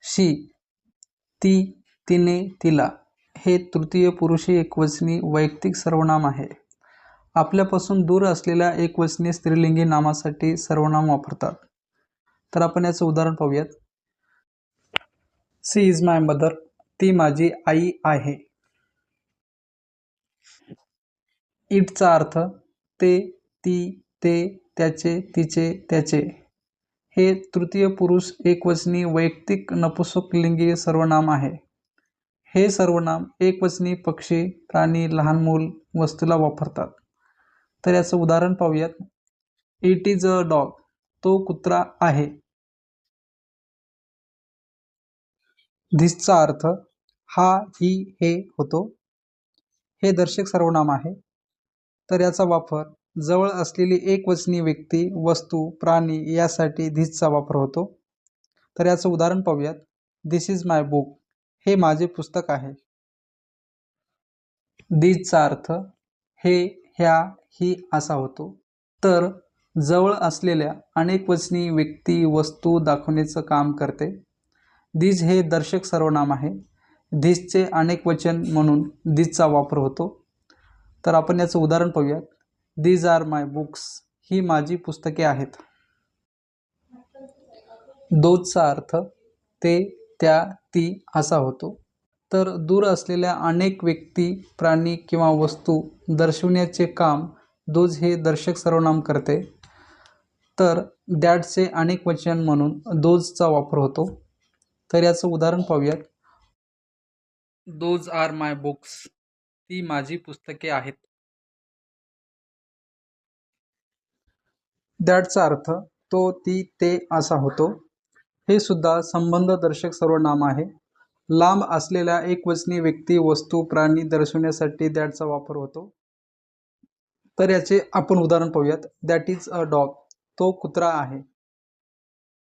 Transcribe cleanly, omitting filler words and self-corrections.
शी, ती, तिने, तिला हे तृतीय पुरुषी एकवचनी वैयक्तिक सर्वनाम आहे. आपल्यापासून दूर असलेल्या एकवचनी स्त्रीलिंगी नामासाठी सर्वनाम वापरतात. तर आपण याचं उदाहरण पाहूयात. सी इज माय मदर, ती माझी आई आहे. इटचा अर्थ ते, ती, ते, त्याचे, तिचे, त्याचे हे तृतीय पुरुष एकवचनी वैयक्तिक नपुंसकलिंगी सर्वनाम आहे. हे सर्वनाम एकवचनी पक्षी, प्राणी, लहान मूल, वस्तूला वापरतात. तर याचं उदाहरण पाहूयात. इट इज अ डॉग, तो कुत्रा आहे. धिसचा अर्थ हा, ही, हे होतो. हे दर्शक सर्वनाम आहे. तर याचा वापर जवळ असलेली एकवचनी व्यक्ती, वस्तू, प्राणी यासाठी धिसचा वापर होतो. तर याचं उदाहरण पाहूयात. दिस इज माय बुक, हे माझे पुस्तक आहे. दिसचा अर्थ हे, ह्या, ही असा होतो. तर जवळ असलेल्या अनेकवचनी व्यक्ती, वस्तू दाखवण्याचं काम करते. दिस हे दर्शक सर्वनाम आहे. दिसचे अनेकवचन म्हणून दिसचा वापर होतो. तर आपण याचं उदाहरण पाहूयात. दीज आर माय बुक्स, ही माझी पुस्तके आहेत. दोजचा अर्थ ते, त्या, ती असा होतो. तर दूर असलेल्या अनेक व्यक्ती, प्राणी किंवा वस्तू दर्शवण्याचे काम दोज हे दर्शक सर्वनाम करते. तर दॅटचे अनेकवचन म्हणून दोजचा वापर होतो. तर याचं उदाहरण पाहूयात. दोज आर माय बुक्स, ती माझी पुस्तके आहेत. दॅटचा अर्थ तो, ती, ते असा होतो. हे सुद्धा संबंध दर्शक सर्वनाम आहे. लांब असलेल्या एकवचनी व्यक्ती, वस्तू, प्राणी दर्शवण्यासाठी दॅटचा वापर होतो. तर याचे आपण उदाहरण पाहूयात. दॅट इज अ डॉग, तो कुत्रा आहे.